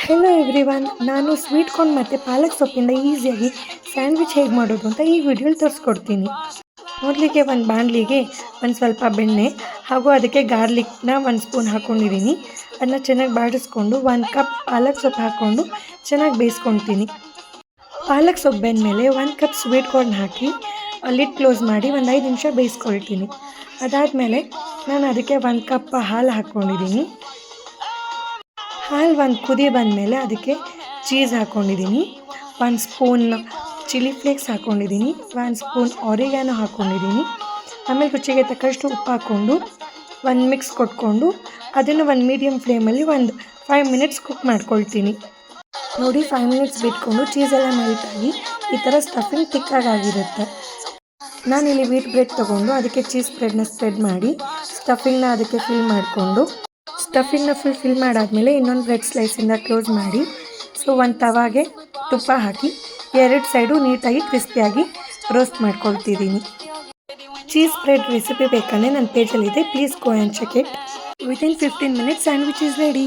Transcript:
Hello everyone, ನಾನು sweet corn ಮತ್ತು ಪಾಲಕ್ ಸೊಪ್ಪಿಂದ ಈಸಿಯಾಗಿ ಸ್ಯಾಂಡ್ವಿಚ್ ಹೇಗೆ ಮಾಡೋದು ಅಂತ ಈ ವಿಡಿಯೋಲಿ ತೋರಿಸ್ಕೊಡ್ತೀನಿ. ಮೊದಲಿಗೆ ಒಂದು ಬಾಣಲಿಗೆ ಒಂದು ಸ್ವಲ್ಪ ಬೆಣ್ಣೆ ಹಾಗೂ ಅದಕ್ಕೆ ಗಾರ್ಲಿಕ್ನ 1 ಸ್ಪೂನ್ ಹಾಕ್ಕೊಂಡಿದ್ದೀನಿ. ಅದನ್ನ ಚೆನ್ನಾಗಿ ಬಾಡಿಸ್ಕೊಂಡು 1 ಕಪ್ ಪಾಲಕ್ ಸೊಪ್ಪು ಹಾಕ್ಕೊಂಡು ಚೆನ್ನಾಗಿ ಬೇಯಿಸ್ಕೊತೀನಿ. ಪಾಲಕ್ ಸೊಪ್ಪು ಬೆಂದಮೇಲೆ 1 ಕಪ್ ಸ್ವೀಟ್ ಕಾರ್ನ್ ಹಾಕಿ ಲಿಡ್ ಕ್ಲೋಸ್ ಮಾಡಿ ಒಂದು 5 ನಿಮಿಷ ಬೇಯಿಸ್ಕೊಳ್ತೀನಿ. ಅದಾದಮೇಲೆ ನಾನು ಅದಕ್ಕೆ 1 ಕಪ್ ಹಾಲು ಹಾಕ್ಕೊಂಡಿದ್ದೀನಿ. ಹಾಲು ಒಂದು ಕುದಿ ಬಂದಮೇಲೆ ಅದಕ್ಕೆ ಚೀಸ್ ಹಾಕ್ಕೊಂಡಿದ್ದೀನಿ, 1 ಸ್ಪೂನ್ ಚಿಲ್ಲಿ ಫ್ಲೇಕ್ಸ್ ಹಾಕ್ಕೊಂಡಿದ್ದೀನಿ, 1 ಸ್ಪೂನ್ ಆರಿಗ್ಯಾನೋ ಹಾಕ್ಕೊಂಡಿದ್ದೀನಿ. ಆಮೇಲೆ ರುಚಿಗೆ ತಕ್ಕಷ್ಟು ಉಪ್ಪು ಹಾಕ್ಕೊಂಡು ಒಂದು ಮಿಕ್ಸ್ ಕೊಟ್ಕೊಂಡು ಅದನ್ನು ಒಂದು ಮೀಡಿಯಮ್ ಫ್ಲೇಮಲ್ಲಿ ಒಂದು 5 ಮಿನಿಟ್ಸ್ ಕುಕ್ ಮಾಡ್ಕೊಳ್ತೀನಿ. ನೋಡಿ, 5 ಮಿನಿಟ್ಸ್ ಬಿಟ್ಕೊಂಡು ಚೀಸೆಲ್ಲ ಮೆಲ್ಟಾಗಿ ಈ ಥರ ಸ್ಟಫಿಂಗ್ ತಿಕ್ಕಾಗಿರುತ್ತೆ. ನಾನಿಲ್ಲಿ ವೀಟ್ ಬ್ರೆಡ್ ತೊಗೊಂಡು ಅದಕ್ಕೆ ಚೀಸ್ ಬ್ರೆಡ್ನ ಸ್ಪ್ರೆಡ್ ಮಾಡಿ ಸ್ಟಫಿಂಗ್ನ ಅದಕ್ಕೆ ಫಿಲ್ ಮಾಡಿಕೊಂಡು ಸ್ಟಫಿಂಗ್ನ ಫಿಲ್ ಮಾಡಾದಮೇಲೆ ಇನ್ನೊಂದು ಬ್ರೆಡ್ ಸ್ಲೈಸಿಂದ ಕ್ಲೋಸ್ ಮಾಡಿ ಒಂದು ತವಾಗೆ ತುಪ್ಪ ಹಾಕಿ 2 ಸೈಡು ನೀಟಾಗಿ ಕ್ರಿಸ್ಪಿಯಾಗಿ ರೋಸ್ಟ್ ಮಾಡ್ಕೊಳ್ತಿದ್ದೀನಿ. ಚೀಸ್ ಬ್ರೆಡ್ ರೆಸಿಪಿ ಬೇಕಂದರೆ ನನ್ನ ಪೇಜಲ್ಲಿದೆ, please go and check it. Within 15 minutes sandwich is ready.